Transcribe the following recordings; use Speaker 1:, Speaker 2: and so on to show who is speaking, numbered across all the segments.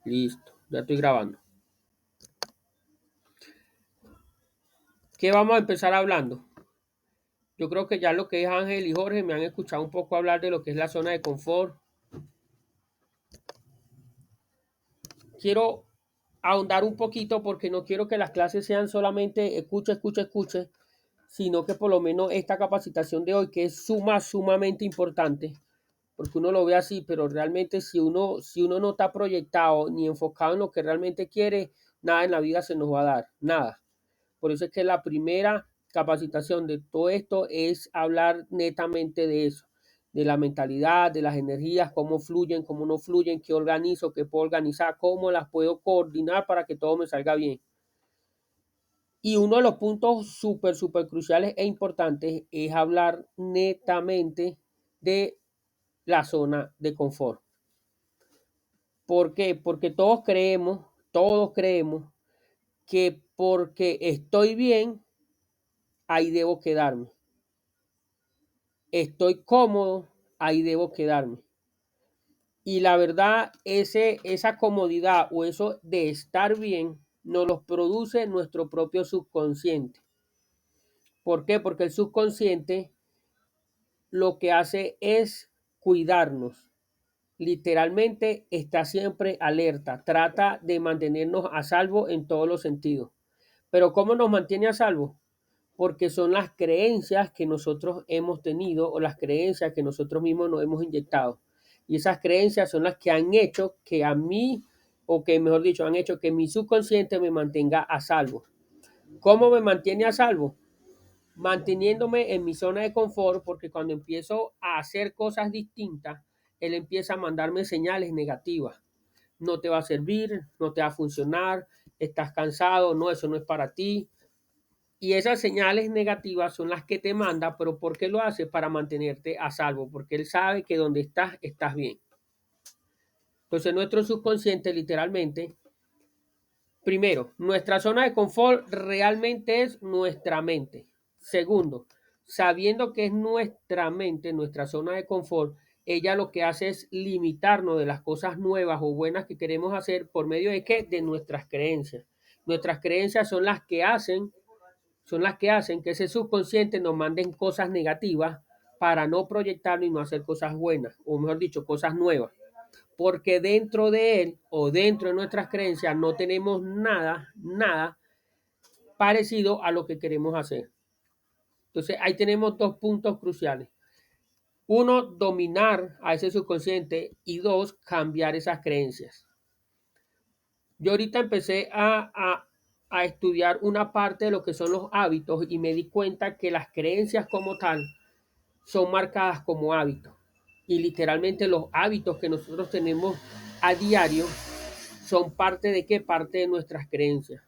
Speaker 1: Listo, ya estoy grabando. ¿Qué vamos a empezar hablando? Yo creo que ya lo que es Ángel y Jorge me han escuchado un poco hablar de lo que es la zona de confort. Quiero ahondar un poquito porque no quiero que las clases sean solamente escucha, escucha, escuche, sino que por lo menos esta capacitación de hoy, que es sumamente importante, porque uno lo ve así, pero realmente si uno no está proyectado ni enfocado en lo que realmente quiere, nada en la vida se nos va a dar, nada. Por eso es que la primera capacitación de todo esto es hablar netamente de eso, de la mentalidad, de las energías, cómo fluyen, cómo no fluyen, qué organizo, qué puedo organizar, cómo las puedo coordinar para que todo me salga bien. Y uno de los puntos súper cruciales e importantes es hablar netamente de la zona de confort. ¿Por qué? Porque todos creemos que porque estoy bien, ahí debo quedarme. Estoy cómodo, ahí debo quedarme. Y la verdad, esa comodidad o eso de estar bien nos los produce nuestro propio subconsciente. ¿Por qué? Porque el subconsciente lo que hace es cuidarnos. Literalmente está siempre alerta, trata de mantenernos a salvo en todos los sentidos. Pero ¿cómo nos mantiene a salvo? Porque son las creencias que nosotros hemos tenido o las creencias que nosotros mismos nos hemos inyectado. Y esas creencias son las que han hecho que a mí, o que mejor dicho, han hecho que mi subconsciente me mantenga a salvo. ¿Cómo me mantiene a salvo? Manteniéndome en mi zona de confort, porque cuando empiezo a hacer cosas distintas, él empieza a mandarme señales negativas. No te va a servir, no te va a funcionar, estás cansado, no, eso no es para ti. Y esas señales negativas son las que te manda, pero ¿por qué lo hace? Para mantenerte a salvo, porque él sabe que donde estás, estás bien. Entonces nuestro subconsciente literalmente, primero, nuestra zona de confort realmente es nuestra mente. Segundo, sabiendo que es nuestra mente, nuestra zona de confort, ella lo que hace es limitarnos de las cosas nuevas o buenas que queremos hacer por medio de qué? De nuestras creencias. Nuestras creencias son las que hacen que ese subconsciente nos manden cosas negativas para no proyectarlo y no hacer cosas buenas, o mejor dicho, cosas nuevas. Porque dentro de él o dentro de nuestras creencias no tenemos nada parecido a lo que queremos hacer. Entonces ahí tenemos dos puntos cruciales. Uno, dominar a ese subconsciente y dos, cambiar esas creencias. Yo ahorita empecé a estudiar una parte de lo que son los hábitos y me di cuenta que las creencias como tal son marcadas como hábitos. Y literalmente los hábitos que nosotros tenemos a diario son parte de qué? Parte de nuestras creencias.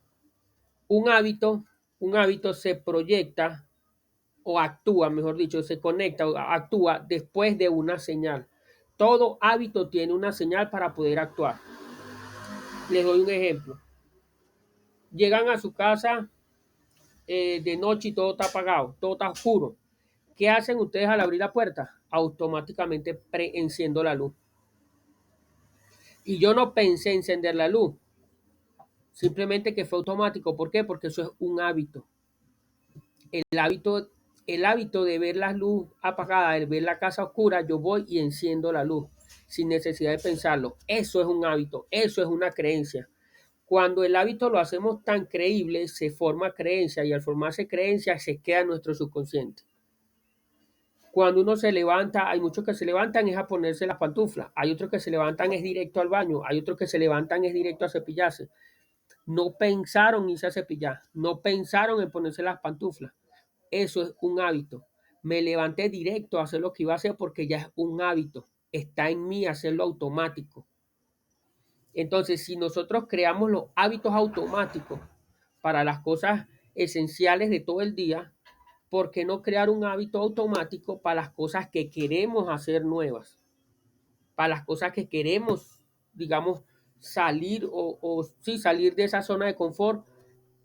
Speaker 1: Un hábito, un hábito se proyecta o actúa, mejor dicho, se conecta o actúa después de una señal. Todo hábito tiene una señal para poder actuar. Les doy un ejemplo. Llegan a su casa de noche y todo está apagado, todo está oscuro. ¿Qué hacen ustedes al abrir la puerta? Automáticamente enciendo la luz. Y yo no pensé encender la luz, simplemente que fue automático. ¿Por qué? Porque eso es un hábito. El hábito, el hábito de ver la luz apagada, de ver la casa oscura, yo voy y enciendo la luz sin necesidad de pensarlo. Eso es un hábito, eso es una creencia. Cuando el hábito lo hacemos tan creíble, se forma creencia y al formarse creencia se queda en nuestro subconsciente. Cuando uno se levanta, hay muchos que se levantan es a ponerse las pantuflas, hay otros que se levantan es directo al baño, hay otros que se levantan es directo a cepillarse. No pensaron irse a cepillar, no pensaron en ponerse las pantuflas. Eso es un hábito. Me levanté directo a hacer lo que iba a hacer porque ya es un hábito. Está en mí hacerlo automático. Entonces, si nosotros creamos los hábitos automáticos para las cosas esenciales de todo el día, ¿por qué no crear un hábito automático para las cosas que queremos hacer nuevas? Para las cosas que queremos, digamos, salir o sí, salir de esa zona de confort,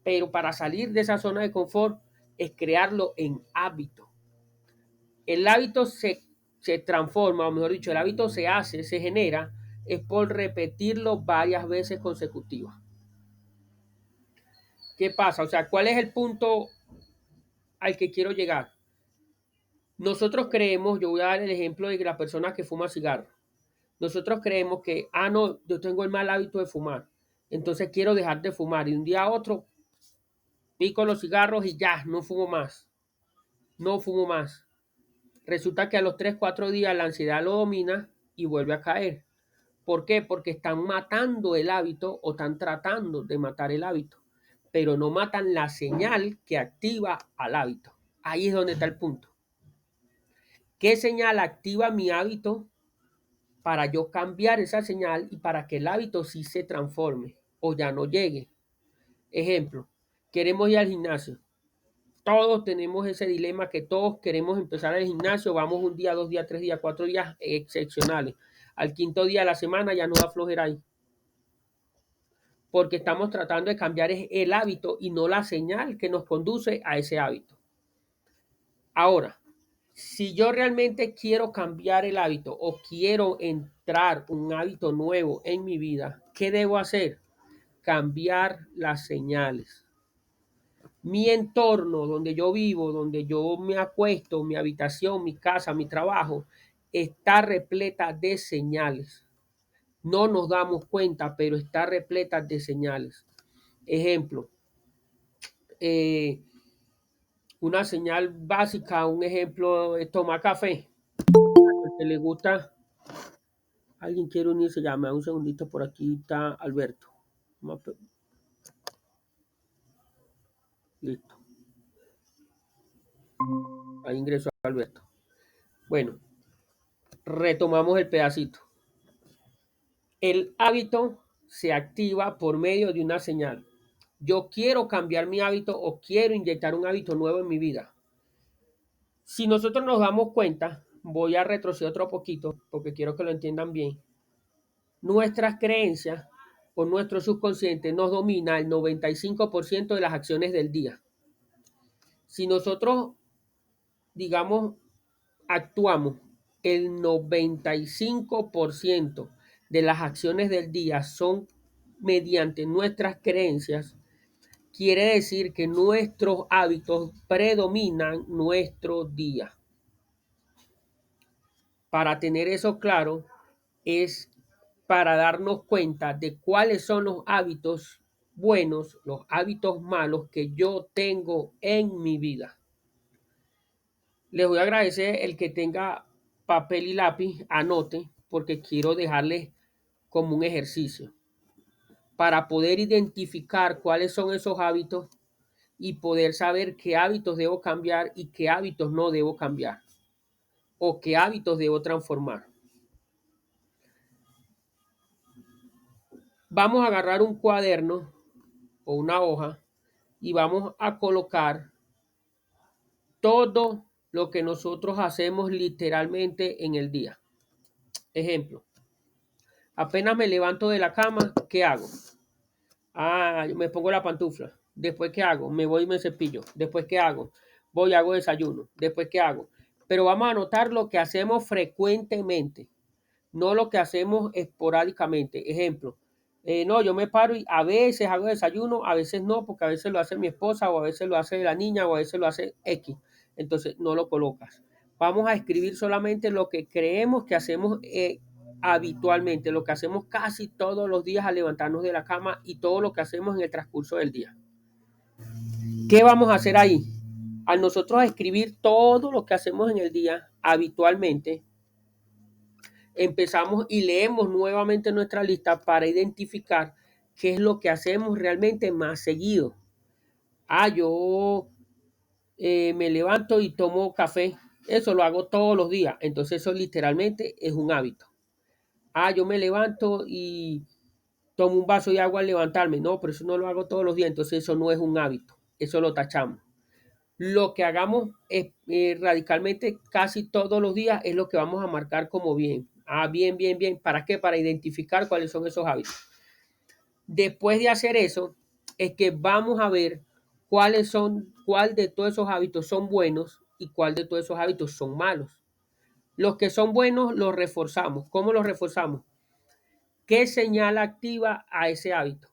Speaker 1: pero para salir de esa zona de confort es crearlo en hábito. El hábito se transforma, o mejor dicho, el hábito se hace, se genera es por repetirlo varias veces consecutivas. ¿Qué pasa? O sea, ¿cuál es el punto al que quiero llegar? Nosotros creemos, yo voy a dar el ejemplo de la persona que fuma cigarro. Nosotros creemos que, no, yo tengo el mal hábito de fumar, entonces quiero dejar de fumar y un día a otro pico los cigarros y ya, no fumo más, no fumo más. Resulta que a los 3, 4 días la ansiedad lo domina y vuelve a caer. ¿Por qué? Porque están matando el hábito o están tratando de matar el hábito, pero no matan la señal que activa al hábito. Ahí es donde está el punto. ¿Qué señal activa mi hábito para yo cambiar esa señal y para que el hábito sí se transforme o ya no llegue? Ejemplo, queremos ir al gimnasio. Todos tenemos ese dilema que todos queremos empezar el gimnasio, vamos un día, 2 días, 3 días, 4 días excepcionales. Al quinto día de la semana ya no da flojera ahí. Porque estamos tratando de cambiar el hábito y no la señal que nos conduce a ese hábito. Ahora, si yo realmente quiero cambiar el hábito o quiero entrar un hábito nuevo en mi vida, ¿qué debo hacer? Cambiar las señales. Mi entorno, donde yo vivo, donde yo me acuesto, mi habitación, mi casa, mi trabajo, está repleta de señales. No nos damos cuenta, pero está repleta de señales. Ejemplo, una señal básica, un ejemplo es tomar café. Al que le gusta, alguien quiere unirse, llama un segundito, por aquí está Alberto. Listo. Ahí ingresó Alberto. Bueno, retomamos el pedacito. El hábito se activa por medio de una señal. Yo quiero cambiar mi hábito o quiero inyectar un hábito nuevo en mi vida. Si nosotros nos damos cuenta, voy a retroceder otro poquito porque quiero que lo entiendan bien. Nuestras creencias o nuestro subconsciente nos domina el 95% de las acciones del día. Si nosotros, digamos, actuamos el 95% de las acciones del día son mediante nuestras creencias, quiere decir que nuestros hábitos predominan nuestro día. Para tener eso claro, es para darnos cuenta de cuáles son los hábitos buenos, los hábitos malos que yo tengo en mi vida. Les voy a agradecer el que tenga papel y lápiz, anote, porque quiero dejarles como un ejercicio para poder identificar cuáles son esos hábitos y poder saber qué hábitos debo cambiar y qué hábitos no debo cambiar o qué hábitos debo transformar. Vamos a agarrar un cuaderno o una hoja y vamos a colocar todo lo que nosotros hacemos literalmente en el día. Ejemplo, apenas me levanto de la cama, ¿qué hago? Yo me pongo la pantufla. Después, ¿qué hago? Me voy y me cepillo. Después, ¿qué hago? Voy y hago desayuno. Después, ¿qué hago? Pero vamos a anotar lo que hacemos frecuentemente, no lo que hacemos esporádicamente. Ejemplo, no, yo me paro y a veces hago desayuno, a veces no, porque a veces lo hace mi esposa o a veces lo hace la niña o a veces lo hace X. Entonces, no lo colocas. Vamos a escribir solamente lo que creemos que hacemos habitualmente, lo que hacemos casi todos los días al levantarnos de la cama y todo lo que hacemos en el transcurso del día. ¿Qué vamos a hacer ahí? Al nosotros escribir todo lo que hacemos en el día habitualmente, empezamos y leemos nuevamente nuestra lista para identificar qué es lo que hacemos realmente más seguido. Yo me levanto y tomo café. Eso lo hago todos los días. Entonces eso literalmente es un hábito. Yo me levanto y tomo un vaso de agua al levantarme. No, pero eso no lo hago todos los días. Entonces eso no es un hábito. Eso lo tachamos. Lo que hagamos es, radicalmente casi todos los días es lo que vamos a marcar como bien. Bien, bien, bien. ¿Para qué? Para identificar cuáles son esos hábitos. Después de hacer eso, es que vamos a ver cuál de todos esos hábitos son buenos y cuál de todos esos hábitos son malos. Los que son buenos los reforzamos. ¿Cómo los reforzamos? ¿Qué señal activa a ese hábito?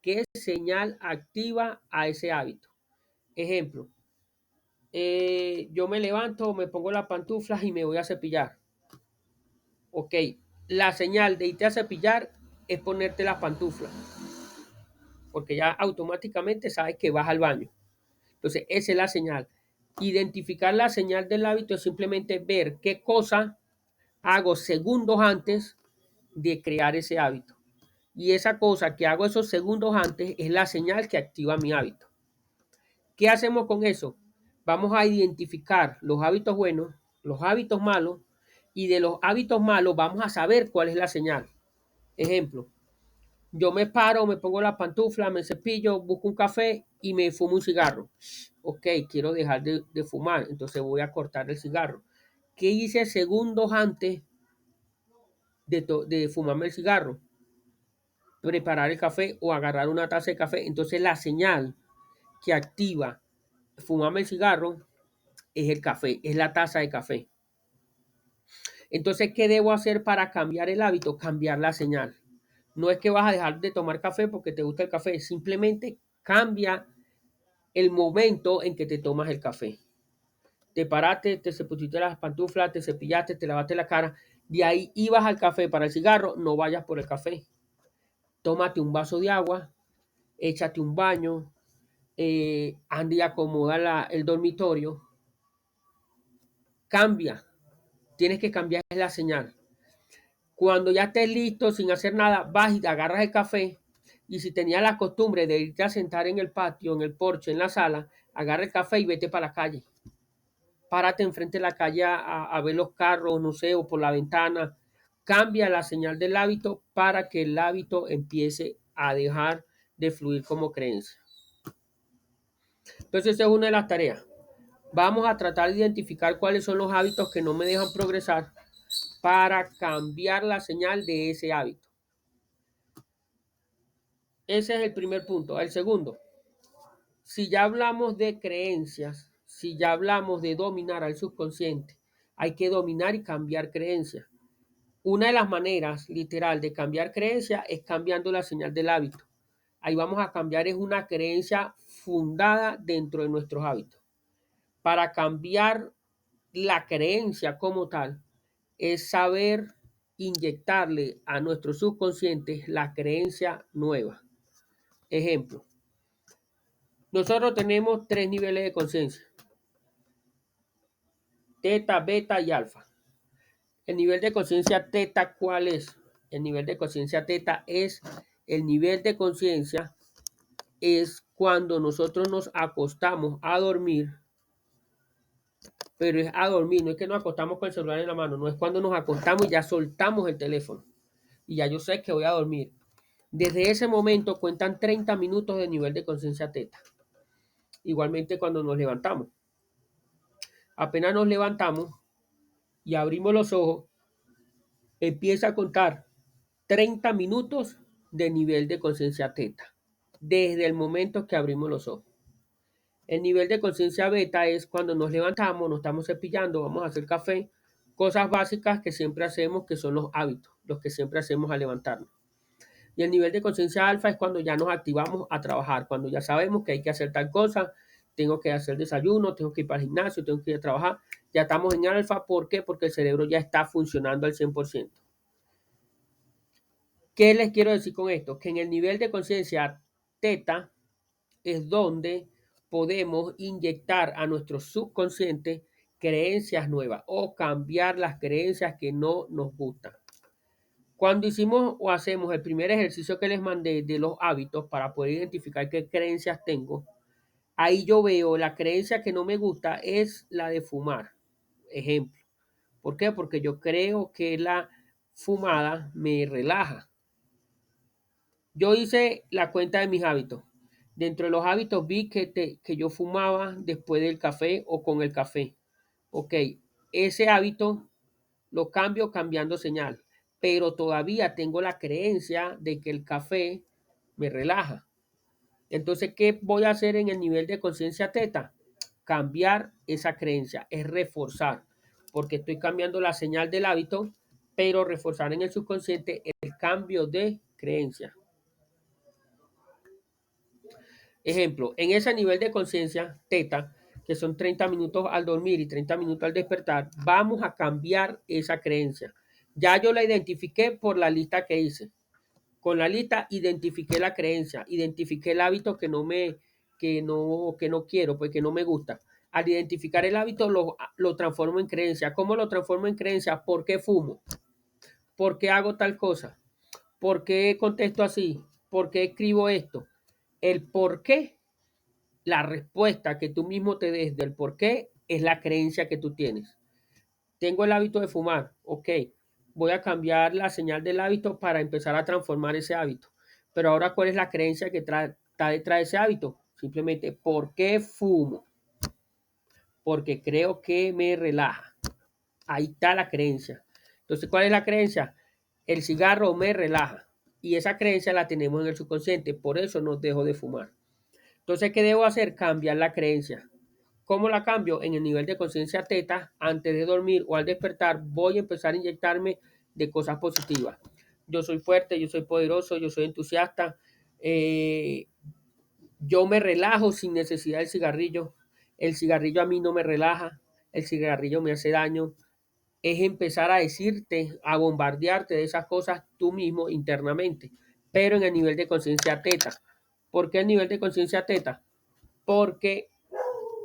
Speaker 1: ¿Qué señal activa a ese hábito? Ejemplo, yo me levanto, me pongo las pantuflas y me voy a cepillar. Ok, la señal de irte a cepillar es ponerte las pantuflas, porque ya automáticamente sabes que vas al baño. Entonces, esa es la señal. Identificar la señal del hábito es simplemente ver qué cosa hago segundos antes de crear ese hábito. Y esa cosa que hago esos segundos antes es la señal que activa mi hábito. ¿Qué hacemos con eso? Vamos a identificar los hábitos buenos, los hábitos malos, y de los hábitos malos vamos a saber cuál es la señal. Ejemplo, yo me paro, me pongo la pantufla, me cepillo, busco un café y me fumo un cigarro. Ok, quiero dejar de fumar, entonces voy a cortar el cigarro. ¿Qué hice segundos antes de fumarme el cigarro? Preparar el café o agarrar una taza de café. Entonces la señal que activa fumarme el cigarro es el café, es la taza de café. Entonces, ¿qué debo hacer para cambiar el hábito? Cambiar la señal. No es que vas a dejar de tomar café porque te gusta el café, simplemente cambia el momento en que te tomas el café. Te paraste, te pusiste las pantuflas, te cepillaste, te lavaste la cara, de ahí ibas al café para el cigarro, no vayas por el café. Tómate un vaso de agua, échate un baño, anda y acomoda el dormitorio. Cambia, tienes que cambiar la señal. Cuando ya estés listo, sin hacer nada, vas y te agarras el café. Y si tenías la costumbre de irte a sentar en el patio, en el porche, en la sala, agarra el café y vete para la calle. Párate enfrente de la calle a ver los carros, no sé, o por la ventana. Cambia la señal del hábito para que el hábito empiece a dejar de fluir como creencia. Entonces, esa es una de las tareas. Vamos a tratar de identificar cuáles son los hábitos que no me dejan progresar para cambiar la señal de ese hábito. Ese es el primer punto. El segundo, si ya hablamos de creencias, si ya hablamos de dominar al subconsciente, hay que dominar y cambiar creencias. Una de las maneras literal de cambiar creencia es cambiando la señal del hábito. Ahí vamos a cambiar es una creencia fundada dentro de nuestros hábitos. Para cambiar la creencia como tal, es saber inyectarle a nuestro subconsciente la creencia nueva. Ejemplo, nosotros tenemos 3 niveles de conciencia: teta, beta y alfa. El nivel de conciencia teta, ¿cuál es? El nivel de conciencia teta es el nivel de conciencia, es cuando nosotros nos acostamos a dormir, pero es a dormir, no es que nos acostamos con el celular en la mano, no es cuando nos acostamos y ya soltamos el teléfono y ya yo sé que voy a dormir. Desde ese momento cuentan 30 minutos de nivel de conciencia teta. Igualmente cuando nos levantamos. Apenas nos levantamos y abrimos los ojos, empieza a contar 30 minutos de nivel de conciencia teta, desde el momento que abrimos los ojos. El nivel de conciencia beta es cuando nos levantamos, nos estamos cepillando, vamos a hacer café, cosas básicas que siempre hacemos, que son los hábitos, los que siempre hacemos al levantarnos. Y el nivel de conciencia alfa es cuando ya nos activamos a trabajar, cuando ya sabemos que hay que hacer tal cosa, tengo que hacer desayuno, tengo que ir para el gimnasio, tengo que ir a trabajar. Ya estamos en alfa, ¿por qué? Porque el cerebro ya está funcionando al 100%. ¿Qué les quiero decir con esto? Que en el nivel de conciencia teta es donde podemos inyectar a nuestro subconsciente creencias nuevas o cambiar las creencias que no nos gustan. Cuando hicimos o hacemos el primer ejercicio que les mandé de los hábitos para poder identificar qué creencias tengo, ahí yo veo la creencia que no me gusta es la de fumar. Ejemplo. ¿Por qué? Porque yo creo que la fumada me relaja. Yo hice la cuenta de mis hábitos. Dentro de los hábitos vi que yo fumaba después del café o con el café. Ok, ese hábito lo cambio cambiando señal, pero todavía tengo la creencia de que el café me relaja. Entonces, ¿qué voy a hacer en el nivel de conciencia teta? Cambiar esa creencia, es reforzar, porque estoy cambiando la señal del hábito pero reforzar en el subconsciente el cambio de creencia. Ejemplo, en ese nivel de conciencia teta, que son 30 minutos al dormir y 30 minutos al despertar, vamos a cambiar esa creencia. Ya yo la identifiqué por la lista que hice. Con la lista identifiqué la creencia, identifiqué el hábito que no quiero, pues que no me gusta. Al identificar el hábito lo transformo en creencia. ¿Cómo lo transformo en creencia? ¿Por qué fumo? ¿Por qué hago tal cosa? ¿Por qué contesto así? ¿Por qué escribo esto? El por qué, la respuesta que tú mismo te des del por qué es la creencia que tú tienes. Tengo el hábito de fumar, ok, voy a cambiar la señal del hábito para empezar a transformar ese hábito. Pero ahora, ¿cuál es la creencia que está detrás de ese hábito? Simplemente, ¿por qué fumo? Porque creo que me relaja. Ahí está la creencia. Entonces, ¿cuál es la creencia? El cigarro me relaja. Y esa creencia la tenemos en el subconsciente, por eso no dejo de fumar. Entonces, ¿qué debo hacer? Cambiar la creencia. ¿Cómo la cambio? En el nivel de conciencia teta, antes de dormir o al despertar, voy a empezar a inyectarme de cosas positivas. Yo soy fuerte, yo soy poderoso, yo soy entusiasta, yo me relajo sin necesidad del cigarrillo. El cigarrillo a mí no me relaja, el cigarrillo me hace daño. Es empezar a decirte, a bombardearte de esas cosas tú mismo internamente, pero en el nivel de conciencia teta. ¿Por qué el nivel de conciencia teta? Porque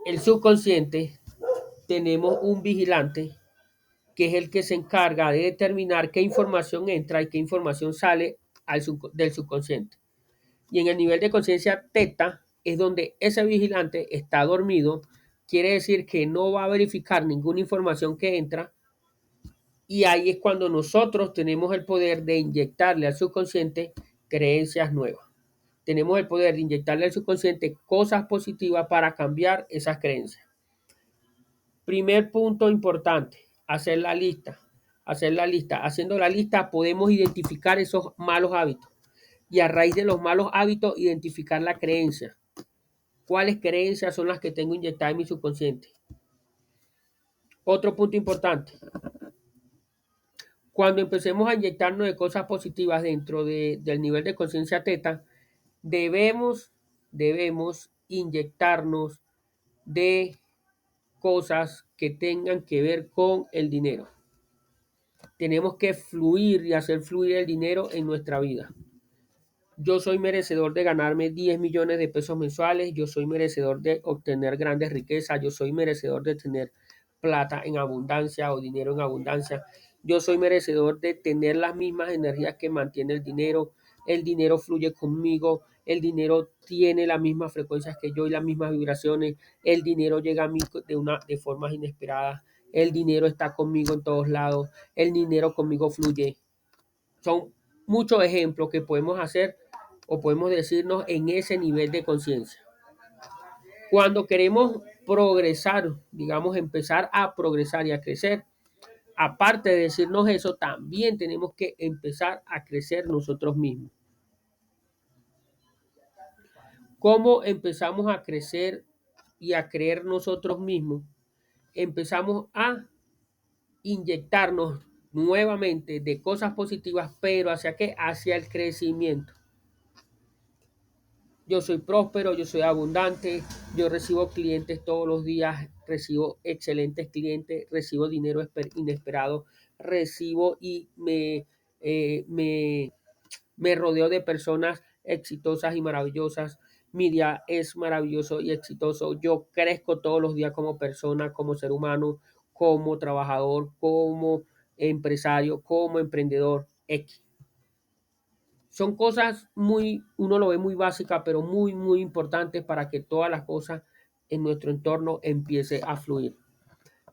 Speaker 1: el subconsciente tenemos un vigilante que es el que se encarga de determinar qué información entra y qué información sale del subconsciente. Y en el nivel de conciencia teta es donde ese vigilante está dormido, quiere decir que no va a verificar ninguna información que entra, y ahí es cuando nosotros tenemos el poder de inyectarle al subconsciente creencias nuevas. Tenemos el poder de inyectarle al subconsciente cosas positivas para cambiar esas creencias. Primer punto importante, hacer la lista. Hacer la lista. Haciendo la lista podemos identificar esos malos hábitos. Y a raíz de los malos hábitos, identificar la creencia. ¿Cuáles creencias son las que tengo inyectadas en mi subconsciente? Otro punto importante. Cuando empecemos a inyectarnos de cosas positivas dentro del nivel de conciencia teta, debemos inyectarnos de cosas que tengan que ver con el dinero. Tenemos que fluir y hacer fluir el dinero en nuestra vida. Yo soy merecedor de ganarme 10 millones de pesos mensuales, yo soy merecedor de obtener grandes riquezas, yo soy merecedor de tener plata en abundancia o dinero en abundancia, yo soy merecedor de tener las mismas energías que mantiene el dinero fluye conmigo, el dinero tiene las mismas frecuencias que yo y las mismas vibraciones, el dinero llega a mí de formas inesperadas, el dinero está conmigo en todos lados, el dinero conmigo fluye. Son muchos ejemplos que podemos hacer o podemos decirnos en ese nivel de conciencia. Cuando queremos progresar, digamos, empezar a progresar y a crecer, aparte de decirnos eso, también tenemos que empezar a crecer nosotros mismos. ¿Cómo empezamos a crecer y a creer nosotros mismos? Empezamos a inyectarnos nuevamente de cosas positivas, pero ¿hacia qué? Hacia el crecimiento. Yo soy próspero, yo soy abundante, yo recibo clientes todos los días, recibo excelentes clientes, recibo dinero inesperado, recibo y me rodeo de personas exitosas y maravillosas. Mi día es maravilloso y exitoso. Yo crezco todos los días como persona, como ser humano, como trabajador, como empresario, como emprendedor X. Son cosas uno lo ve muy básicas, pero muy, muy importantes para que todas las cosas en nuestro entorno empiece a fluir.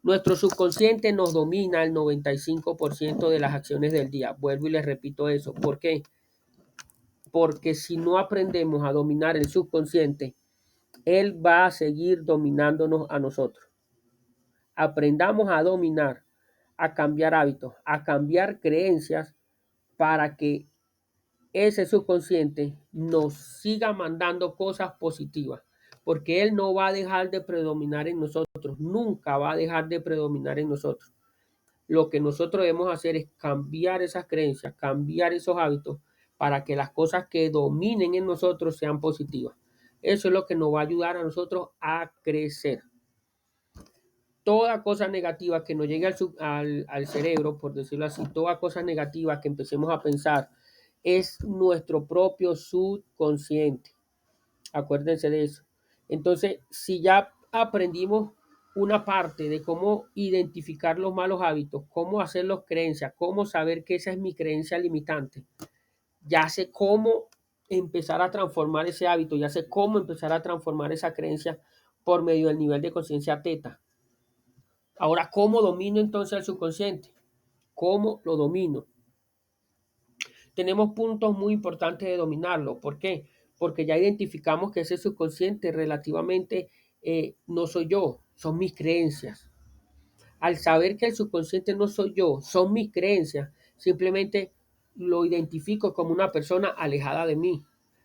Speaker 1: Nuestro subconsciente nos domina el 95% de las acciones del día. Vuelvo y les repito eso. ¿Por qué? Porque si no aprendemos a dominar el subconsciente, él va a seguir dominándonos a nosotros. Aprendamos a dominar, a cambiar hábitos, a cambiar creencias para que ese subconsciente nos siga mandando cosas positivas, porque él no va a dejar de predominar en nosotros, nunca va a dejar de predominar en nosotros. Lo que nosotros debemos hacer es cambiar esas creencias, cambiar esos hábitos para que las cosas que dominen en nosotros sean positivas. Eso es lo que nos va a ayudar a nosotros a crecer. Toda cosa negativa que nos llegue al cerebro, por decirlo así, toda cosa negativa que empecemos a pensar, es nuestro propio subconsciente. Acuérdense de eso. Entonces, si ya aprendimos una parte de cómo identificar los malos hábitos, cómo hacerlos creencias, cómo saber que esa es mi creencia limitante, ya sé cómo empezar a transformar ese hábito, ya sé cómo empezar a transformar esa creencia por medio del nivel de conciencia teta. Ahora, ¿cómo domino entonces el subconsciente? ¿Cómo lo domino? Tenemos puntos muy importantes de dominarlo. ¿Por qué? Porque ya identificamos que ese subconsciente relativamente no soy yo, son mis creencias. Al saber que el subconsciente no soy yo, son mis creencias, simplemente lo identifico como una persona alejada de mí.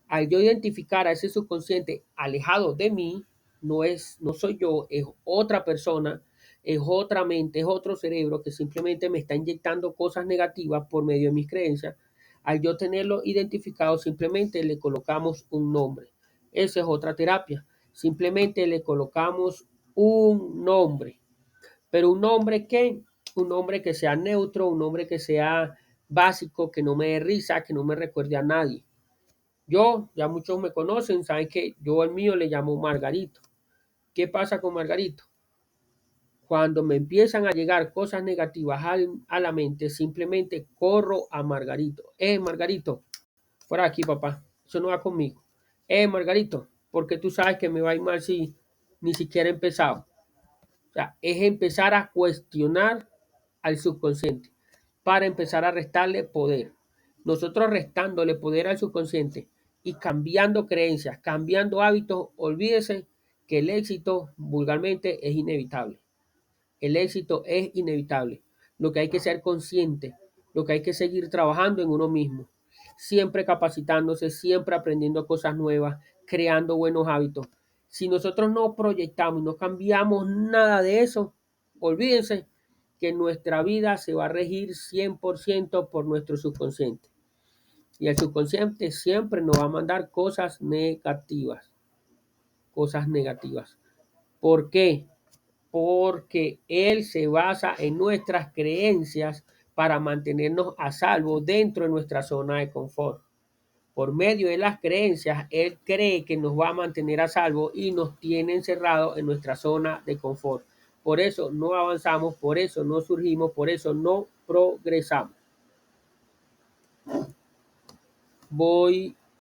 Speaker 1: Al yo identificar a ese subconsciente alejado de mí, no soy yo, es otra persona, es otra mente, es otro cerebro que simplemente me está inyectando cosas negativas por medio de mis creencias. Al yo tenerlo identificado, simplemente le colocamos un nombre. Esa es otra terapia. Simplemente le colocamos un nombre. Pero un nombre que sea neutro, un nombre que sea básico, que no me dé risa, que no me recuerde a nadie. Yo, ya muchos me conocen, saben que yo al mío le llamo Margarito. ¿Qué pasa con Margarito? Cuando me empiezan a llegar cosas negativas a la mente, simplemente corro a Margarito. Margarito, fuera de aquí, papá. Eso no va conmigo. Margarito, porque tú sabes que me va a ir mal si ni siquiera he empezado. O sea, es empezar a cuestionar al subconsciente para empezar a restarle poder. Nosotros restándole poder al subconsciente y cambiando creencias, cambiando hábitos, olvídese que el éxito vulgarmente es inevitable. El éxito es inevitable. Lo que hay que ser consciente, lo que hay que seguir trabajando en uno mismo, siempre capacitándose, siempre aprendiendo cosas nuevas, creando buenos hábitos. Si nosotros no proyectamos y no cambiamos nada de eso, olvídense que nuestra vida se va a regir 100% por nuestro subconsciente. Y el subconsciente siempre nos va a mandar cosas negativas. Cosas negativas. ¿Por qué? Porque él se basa en nuestras creencias para mantenernos a salvo dentro de nuestra zona de confort. Por medio de las creencias, él cree que nos va a mantener a salvo y nos tiene encerrados en nuestra zona de confort. Por eso no avanzamos, por eso no surgimos, por eso no progresamos. Voy